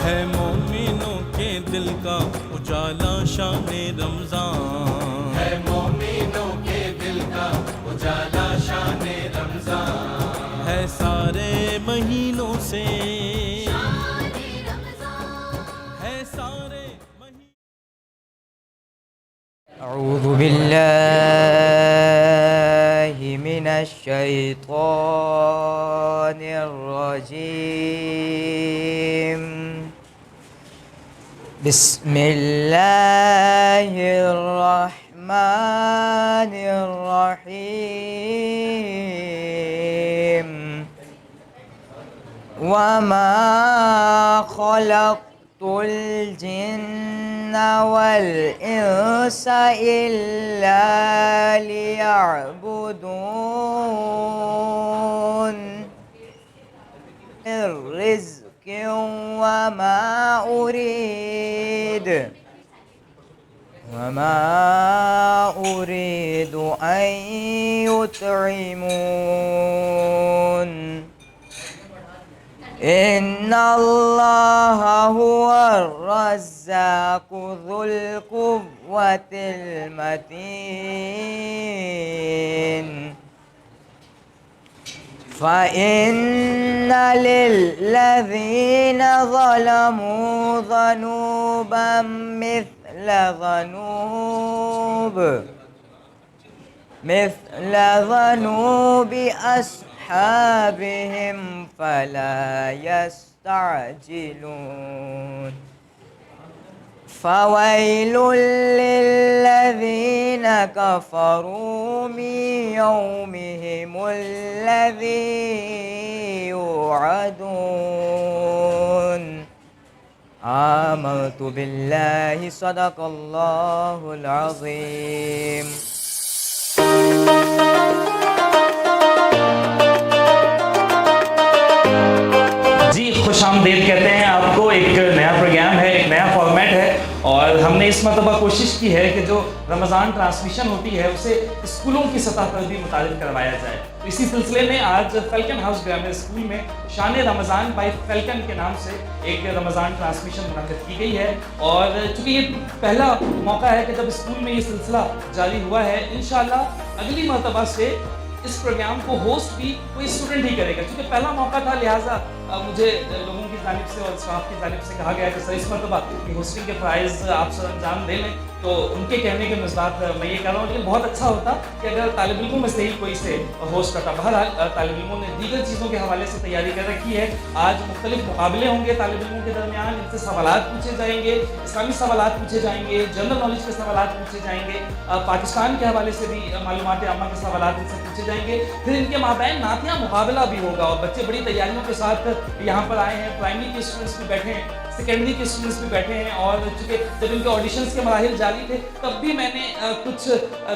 ہے مومنوں کے دل کا اجالا شان رمضان، ہے مومنوں کے دل کا اجالا شان رمضان، ہے سارے مہینوں سے ہے سارے مہینوں۔ اعوذ باللہ من الشیطان الرجیم، بسم اللہ الرحمن الرحیم، وما خلقت الجن والانس الا ليعبدون، الرزق وما أريد أن يطعمون، إن الله هو الرزاق ذو القوة المتين، فإن للذين ظلموا ذنوبا مثل ذنوب أصحابهم فلا يستعجلون، فويل للذين كفروا من يومهم الذي يوعدون، آمنت بالله صدق الله العظيم۔ جی خوش آمدید کہتے ہیں آپ کو۔ ایک نیا پروگرام ہے، ایک نیا فارمیٹ ہے، اور ہم نے اس مرتبہ کوشش کی ہے کہ جو رمضان ٹرانسمیشن ہوتی ہے اسے اسکولوں کی سطح پر بھی متعارف کروایا جائے۔ تو اسی سلسلے میں آج فیلکن ہاؤس گرامر اسکول میں شان رمضان بائی فیلکن کے نام سے ایک رمضان ٹرانسمیشن منعقد کی گئی ہے، اور چونکہ یہ پہلا موقع ہے کہ جب اسکول میں یہ سلسلہ جاری ہوا ہے، انشاءاللہ اگلی مرتبہ سے اس پروگرام کو ہوسٹ بھی کوئی اسٹوڈنٹ ہی کرے گا۔ چونکہ پہلا موقع تھا، لہٰذا مجھے لوگوں کی جانب سے اور اسٹاف کی جانب سے کہا گیا کہ سر اس مرتبہ ہوسٹنگ کے فرائض آپ سر انجام دے لیں، تو ان کے کہنے کے مصداق میں یہ کہہ رہا ہوں، لیکن بہت اچھا ہوتا کہ اگر طالب علموں میں سے ہی کوئی سے ہوسٹ کرتا۔ بہرحال طالب علموں نے دیگر چیزوں کے حوالے سے تیاری کر رکھی ہے۔ آج مختلف مقابلے ہوں گے طالب علموں کے درمیان، ان سے سوالات پوچھے جائیں گے، اسلامی سوالات پوچھے جائیں گے، جنرل نالج کے سوالات پوچھے جائیں گے، پاکستان کے حوالے سے بھی معلومات عامہ کے سوالات ان سے پوچھے جائیں گے۔ پھر ان کے مابین نعتیہ مقابلہ بھی ہوگا، اور بچے بڑی تیاریوں کے ساتھ یہاں پر آئے ہیں۔ پرائمری کے اسٹوڈنٹس بھی بیٹھے ہیں، سیکنڈری کے اسٹوڈنٹس بھی بیٹھے ہیں، اور چونکہ جب ان کے آڈیشنس کے مراحل جاری تھے تب بھی میں نے کچھ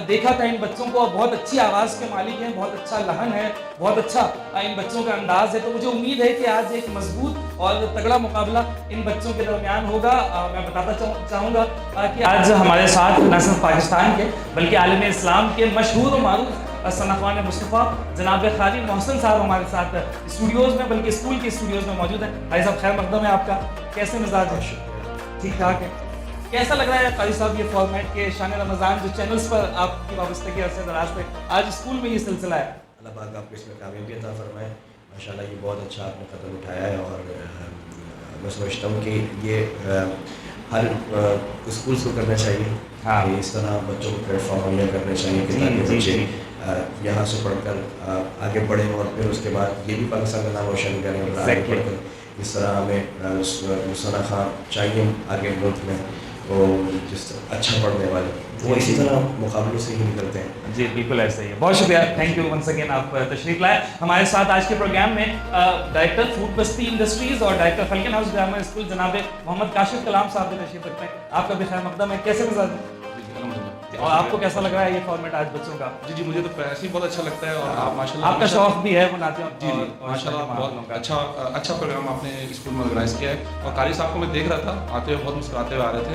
دیکھا تھا ان بچوں کو، اور بہت اچھی آواز کے مالک ہیں، بہت اچھا لحن ہے، بہت اچھا ان بچوں کا انداز ہے۔ تو مجھے امید ہے کہ آج ایک مضبوط اور تگڑا مقابلہ ان بچوں کے درمیان ہوگا۔ میں بتاتا چاہوں گا کہ آج ہمارے ساتھ نہ صرف پاکستان کے بلکہ عالم اسلام کے مشہور و معروف ثناء مصطفیٰ جناب قاری محسن صاحب ہمارے ساتھ اسٹوڈیوز میں، بلکہ اسکول کے اسٹوڈیوز میں موجود ہیں۔ قاری صاحب خیر مقدم ہے آپ کا، کیسے مزاج ہے؟ ٹھیک ٹھاک ہے؟ کیسا لگ رہا ہے قاری صاحب یہ فارمیٹ کہ شان رمضان جو چینلز پر آپ کی وابستگی عرصے دراز تک، آج اسکول میں یہ سلسلہ ہے؟ اللہ پاک آپ کو اس میں کامیابی عطا فرمائے۔ ماشاءاللہ یہ بہت اچھا آپ نے قدم اٹھایا ہے، اور میں سمجھتا ہوں کہ یہ ہر اسکولس کو کرنا چاہیے کہ اس طرح بچوں کو پلیٹ فارم مہیا کرنا چاہیے کہ تاکہ بچے یہاں سے پڑھ کر آگے بڑھیں، اور پھر اس کے بعد یہ بھی پاکستان کا نام روشن کریں، اور آگے پڑھ کر اس طرح ہمیں ثناء خان چاہیے آگے ملک میں وہ جس اچھا پڑھنے والے، وہ اسی طرح مقابلوں سے ہی نکلتے ہیں۔ جی بالکل ایسا ہی ہے۔ بہت شکریہ، تھینک یو ونس اگین، آپ تشریف لائے ہمارے ساتھ آج کے پروگرام میں۔ ڈائریکٹر فوڈ بستی انڈسٹریز اور director falcon house grammar school جناب محمد کاشف کلام صاحب بھی تشریف رکھتے ہیں۔ آپ کا بھی خیر مقدم ہے، کیسے مزاج ہے؟ اور آپ کو کیسا لگ رہا ہے یہ فارمیٹ آج بچوں کا؟ جی مجھے تو ایسے ہی بہت اچھا لگتا ہے، اور آپ ماشاءاللہ آپ کا شوق بھی ہے بناتے ہیں؟ جی ماشاءاللہ بہت اچھا پروگرام آپ نے اسکول میں آرگنائز کیا ہے، اور قاری صاحب کو میں دیکھ رہا تھا آتے ہوئے بہت مسکراتے ہوئے آ رہے تھے،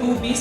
2B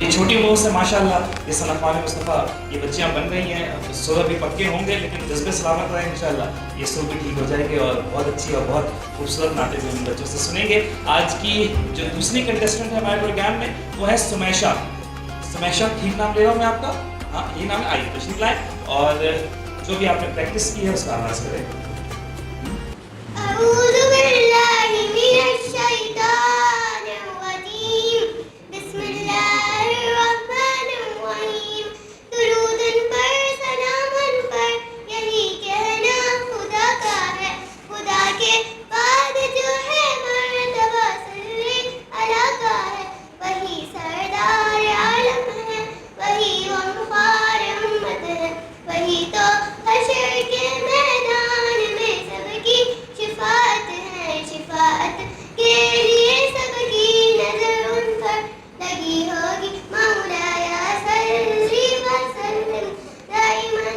یہ چھوٹی عمر سے ماشاءاللہ یہ صنفان مصطفیٰ یہ بچیاں بن رہی ہیں. سر ابھی پکے ہوں گے لیکن جذبے سلامت رہیں انشاءاللہ. یہ سر بھی ٹھیک ہو جائے گی اور بہت اچھی اور بہت خوبصورت نعتیں بھی ان بچوں سے سنیں گے. آج کی جو دوسری کنٹیسٹنٹ ہے ہمارے پروگرام میں وہ ہے سمیشہ. سمیشہ ٹھیک نام لے رہا ہوں میں آپ کا؟ ہاں یہ نام ہے. آئیے تشریف لائیں اور جو بھی آپ نے پریکٹس کی ہے اس کا آغاز کریں. أعوذ بالله من الشيطان الرجيم بسم الله الرحمن الرحيم درود پر سلام پر یہی کہنا خدا کا ہے. خدا کے بعد جو ہے مرتبہ صلی اللہ کا ہے. وہی سردار عالم ہے, وہی غمخوار امت ہے, وہی تو حشر کے میدان میں سب کی شفاعت ہے. شفاعت کے لیے سب کی نظر ان پر لگی ہوگی. مولایا صلی وسلم دائما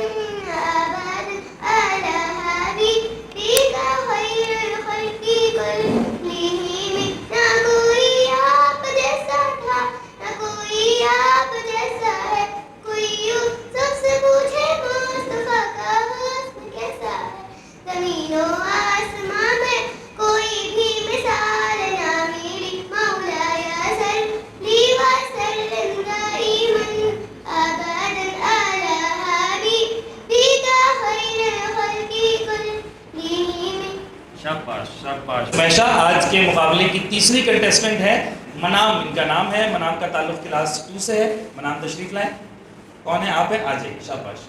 ابدا علی حبیبک خیر الخلق کلہم. نہ کوئی آپ جیسا تھا, نہ کوئی آپ جیسا ہے. کوئی یوسف سے پوچھے مصطفیٰ کا حسن کیسا ہے. زمین و آسمان میں کوئی بھی مثال نہ ملی. مولایا صلی وسلم دائما ابدا علی حبیبک خیر الخلق کلہم. شاباش شاباش. سمیشہ آج کے مقابلے کی تیسری کنٹیسٹنٹ ہے. منام ان کا نام ہے. منام کا تعلق کلاس 2 سے ہے. منام تشریف لائیں. کون ہے آپ ہیں؟ آ جائیے. شاباش.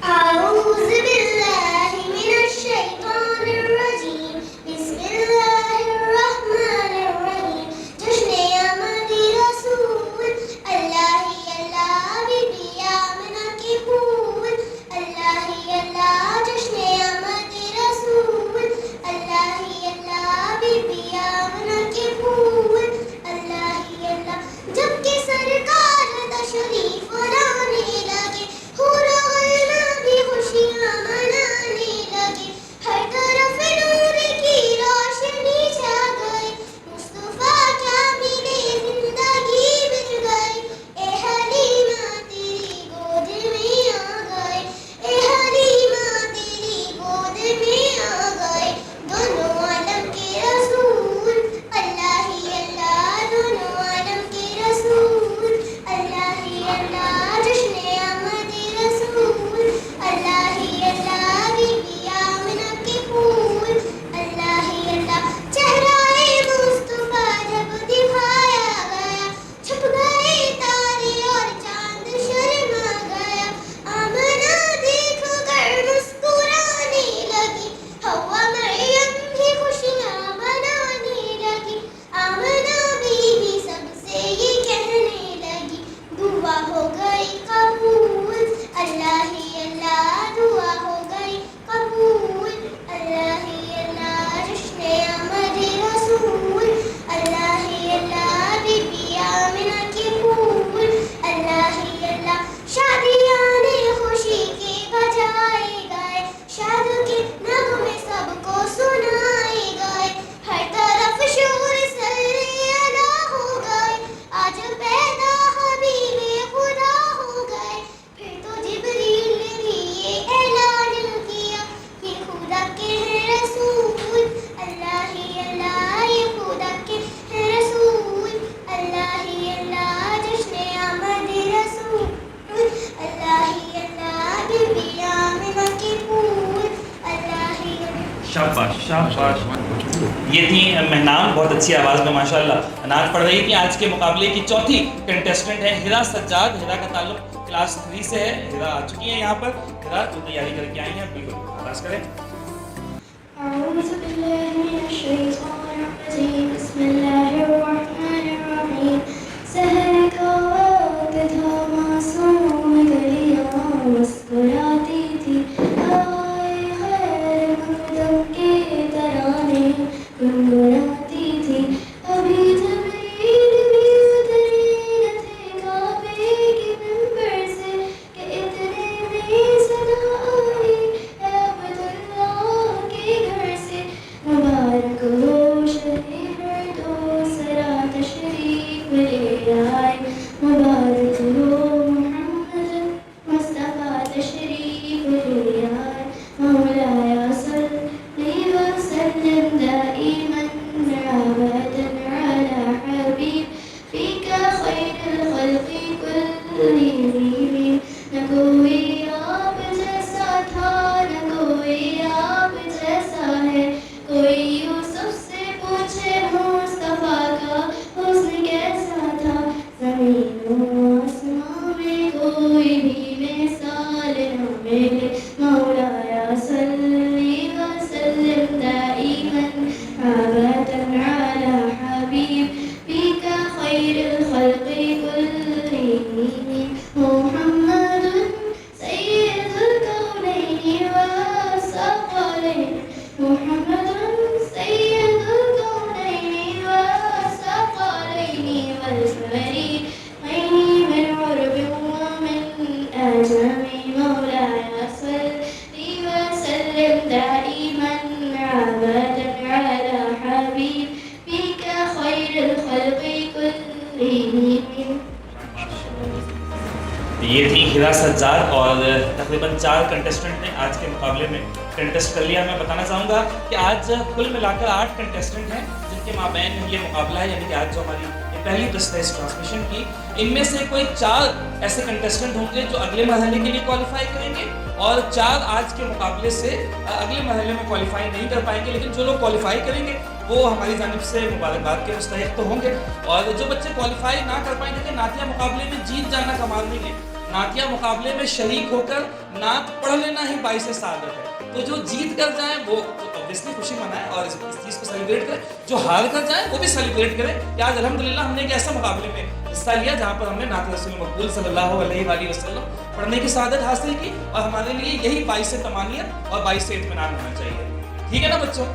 أعوذ بالله من الشيطان الرجيم بسم الله الرحمن الرحيم جشن آمد رسول اللہ اللہ بی بی آمنہ کے پھول. اللہ اللہ جشن آمد رسول اللہ اللہ بی بی آمنہ کے پھول. اللہ اللہ جب کہ سرکار تشریف لانے لگے حور و غلمان بھی خوشیاں منانے لگے. ہر طرف نور کی روشنی چھا گئی. مصطفیٰ کیا ملے زندگی بچ گئی. اے حلیمہ تیری گود میں آ گئے. اے حلیمہ تیری گود میں آ گئے. دونوں عالم کے رسول اللہ اللہ دونوں عالم کے رسول اللہ اللہ جشن آمد رسول اللہ اللہ بی بی آمنہ کے پھول. اللہ اللہ چہرہ مصطفیٰ جب دکھایا گیا چھپ گئے تارے اور چاند شرما گیا. آمنہ دیکھ کر مسکرانے لگی. حوا مریم بھی خوشیاں منانے لگی. آمنہ بی بی سب سے یہ کہنے لگی دعا ہو گئی قبول. اللہ اللہ دعا ہو گئی قبول. اللہ اللہ جشن آمد رسول اللہ اللہ بی بی آمنہ کے پھول. اللہ اللہ شادیاں خوشی کے بجائے گئے. شاد کے نغمے سب کو سنائے گئے. ہر طرف شور صلی اللہ ہو گئے. آج پیدا حبیب خدا ہو گئے. پھر تو جبریل نے بھی یہ اعلان کیا کہ خدا کے ہیں رسول. اللہ اللہ یہ خدا کے ہیں رسول. اللہ اللہ جشن آمد رسول اللہ اللہ بی بی آمنہ کے پھول. اللہ اللہ شاباش شاباش. یہ تھی مہنام. بہت اچھی آواز میں ماشاءاللہ نعت پڑھ رہی تھی. آج کے مقابلے کی چوتھی کنٹیسٹنٹ ہے ہرا سجاد. ہرا کا تعلق کلاس 3 سے ہے. ہرا آ چکی ہیں یہاں پر. ہرا تو تیاری کر کے آئی ہیں. بالکل آغاز کریں. أعوذ بالله من الشيطان الرجيم بسم الله الرحمن الرحيم سحر کا وقت تھا معصوم گلیاں مسکراتی تھی. آئے خیر مقدم کے ترانے گنگناتی تھی. ابھی جبریل بھی اترے نہ تھے کعبے کے منبر سے کہ اتنے میں صدا آئی. اے عبداللہ ہرا سجاد اور تقریباً 4 کنٹیسٹنٹ نے آج کے مقابلے میں کنٹیسٹ کر لیا. میں بتانا چاہوں گا کہ آج کل ملا کر 8 کنٹیسٹنٹ ہیں جن کے مابین یہ مقابلہ ہے, یعنی کہ آج جو ہماری یہ پہلی قسط ہے اس ٹرانسمیشن کی, ان میں سے کوئی 4 ایسے کنٹیسٹنٹ ہوں گے جو اگلے مرحلے کے لیے کوالیفائی کریں گے اور 4 آج کے مقابلے سے اگلے مرحلے میں کوالیفائی نہیں کر پائیں گے, لیکن جو لوگ کوالیفائی کریں گے وہ ہماری جانب سے مبارکباد کے مستحق تو ہوں گے. اور جو بچے کوالیفائی نہ کر پائیں گے, نعتیہ مقابلے میں جیت جانا کمال نہیں ہے, نعتیہ مقابلے میں شریک ہو کر نعت پڑھ لینا ہی باعث سعادت ہے. تو جو جیت کر جائیں وہ اوبیسلی خوشی منائیں اور اس چیز کو سیلیبریٹ کریں, جو ہار کر جائیں وہ بھی سیلیبریٹ کریں کہ آج الحمدللہ ہم نے ایک ایسا مقابلے میں حصہ لیا جہاں پر ہم نے نعت رسول مقبول صلی اللہ علیہ وآلہ وسلم پڑھنے کی سعادت حاصل کی, اور ہمارے لیے یہی باعث تمانیت اور باعث اطمینان ہونا چاہیے. ٹھیک ہے نا بچوں,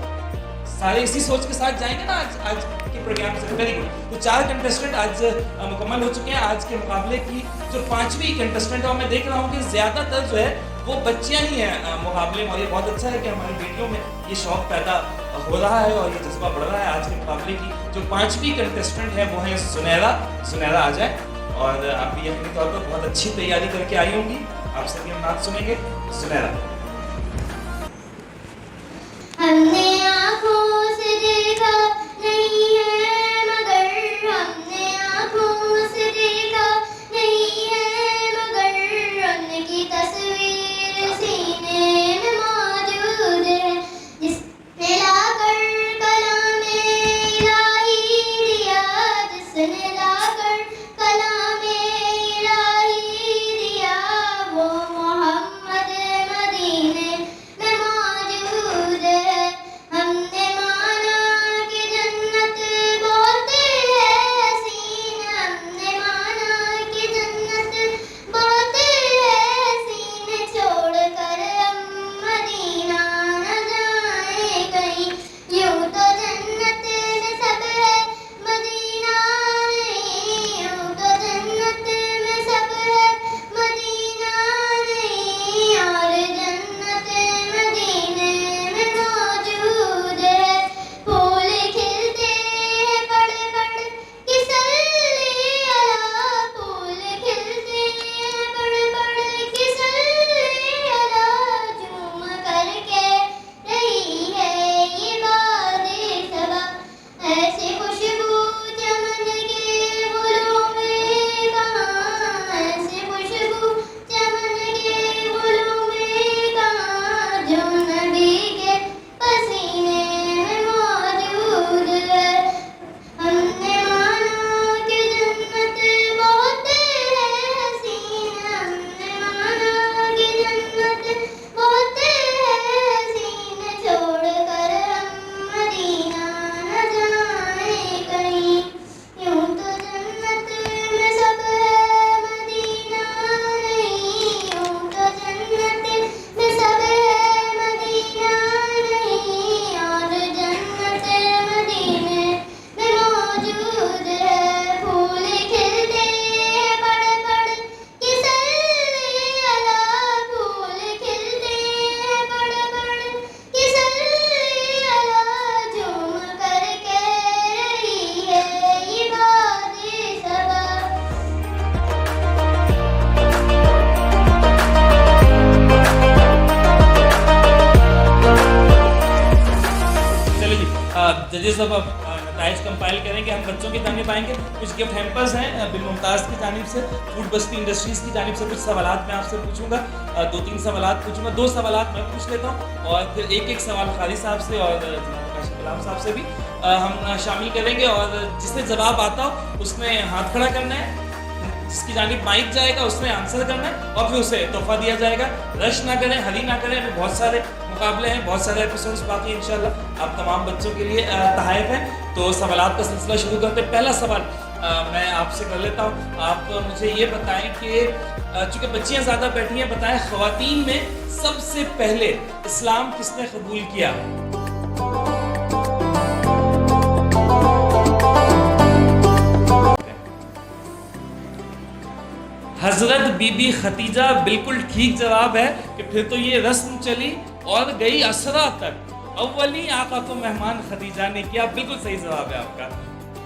سارے اسی سوچ کے ساتھ جائیں گے نا آج کے پروگرام سے. Very good. تو 4 کنٹیسٹنٹ آج مکمل ہو چکے ہیں. آج کے مقابلے کی جو 5ویں کنٹیسٹنٹ ہے, اور میں دیکھ رہا ہوں کہ زیادہ تر جو ہے وہ بچیاں ہی ہیں مقابلے میں, اور یہ بہت اچھا ہے کہ ہماری بیٹیوں میں یہ شوق پیدا ہو رہا ہے اور یہ جذبہ بڑھ رہا ہے. آج کے مقابلے کی جو 5ویں کنٹیسٹنٹ ہے وہ ہے زنیرہ آ جائے, اور آپ بھی یقینی طور پر بہت اچھی تیاری کر کے آئی ہوں گی. آپ سے بھی ہم نعت سنیں گے. زنیرہ. ہم نے آنکھوں سے دیکھا نہیں ہے مگر, ہم نے آنکھوں سے دیکھا نہیں ہے مگر, ان کی تصویر سینے میں موجود ہے, جس نے لا کر کلام الہی دیا, جس نے لا کر کلام الہی دیا, وہ محمد مدینے میں موجود ہے. ہم نے مانا کہ جنت بہت ہے حسین, ہم نے مانا کہ جنت بہت ہے حسین, چھوڑ کر ہم مدینہ نہ جائیں کہیں, یوں تو جنت میں سب ہے مدینہ نہیں, یوں تو جنت میں سب ہے مدینہ نہیں, اور جنت مدینے میں موجود ہے. پھول کھلتے ہیں پڑھ پڑھ کے صلی علی, پھول کھلتے ہیں پڑھ پڑھ کے صلی علی, جھوم کر کے رہی ہے یہ باد صبا, ایسی خوشبو چمن کے گلوں میں کہاں, ایسی خوشبو چمن کے گلوں میں کہاں, جو نبی کے پسینے میں موجود ہے. ہم نے مانا کہ جنت بہت ہے حسین, ہم نے مانا کہ جنت بہت ہے حسین, چھوڑ کر ہم مدینہ نہ جائیں کہیں, یوں تو جنت میں سب ہے مدینہ نہیں, یوں تو جنت میں سب ہے مدینہ نہیں, اور جنت مدینے میں موجود ہے. پھول کھلتے ہیں پڑھ پڑھ کے صلی علی, پھول کھلتے ہیں پڑھ پڑھ کے صلی علی, جھوم کر کے رہی ہے یہ باد صبا. چلو جی, ججز صاحب اب نتائج کمپائل کریں گے. ہم بچوں کی جانب آئیں گے. کچھ گفٹ ہیمپرز ہیں بن ممتاز کی جانب سے, فوڈ بستی انڈسٹریز کی جانب سے. کچھ سوالات میں آپ سے پوچھوں گا, 2-3 سوالات پوچھوں گا. 2 سوالات میں پوچھ لیتا ہوں اور پھر ایک سوال قاری صاحب سے اور جناب کاشف کلام صاحب سے بھی ہم شامل کریں گے, اور جس سے جواب آتا ہو اس نے ہاتھ کھڑا کرنا ہے, جس کی جانب مائک جائے گا اس نے آنسر کرنا ہے, اور پھر اسے تحفہ دیا جائے گا. رش نہ کریں, ہری نہ کریں, ابھی بہت سارے مقابلے ہیں, بہت سارے ایپیسوڈز باقی ہیں انشاءاللہ. آپ تمام بچوں کے لیے تحائف ہیں. تو سوالات کا سلسلہ شروع کرتے ہیں. پہلا سوال میں آپ سے کر لیتا ہوں. آپ مجھے یہ بتائیں کہ چونکہ بچیاں زیادہ بیٹھی ہیں, بتائیں خواتین میں سب سے پہلے اسلام کس نے قبول کیا؟ حضرت بی بی ختیجہ بالکل ٹھیک جواب ہے کہ پھر تو یہ رسم چلی اور گئی اسرا تک. اولی آقا کو مہمان ختیجہ نے کیا, بالکل صحیح جواب ہے آپ کا.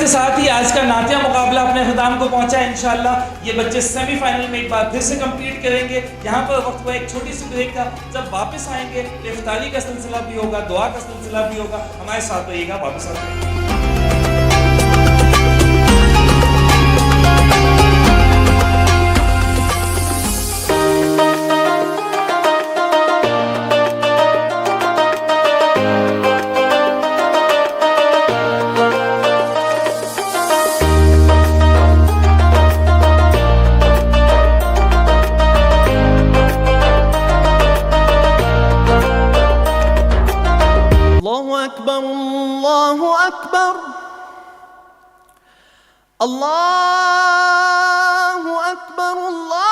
کے ساتھ ہی آج کا نعتیہ مقابلہ اپنے اختتام کو پہنچا ہے. انشاءاللہ یہ بچے سیمی فائنل میں ایک بار پھر سے کمپیٹ کریں گے. یہاں پر وقت ہوا ایک چھوٹی سی بریک کا. جب واپس آئیں گے افطاری کا سلسلہ بھی ہوگا, دعا کا سلسلہ بھی ہوگا. ہمارے ساتھ رہیے گا. واپس آتے ہیں. الله أكبر الله أكبر الله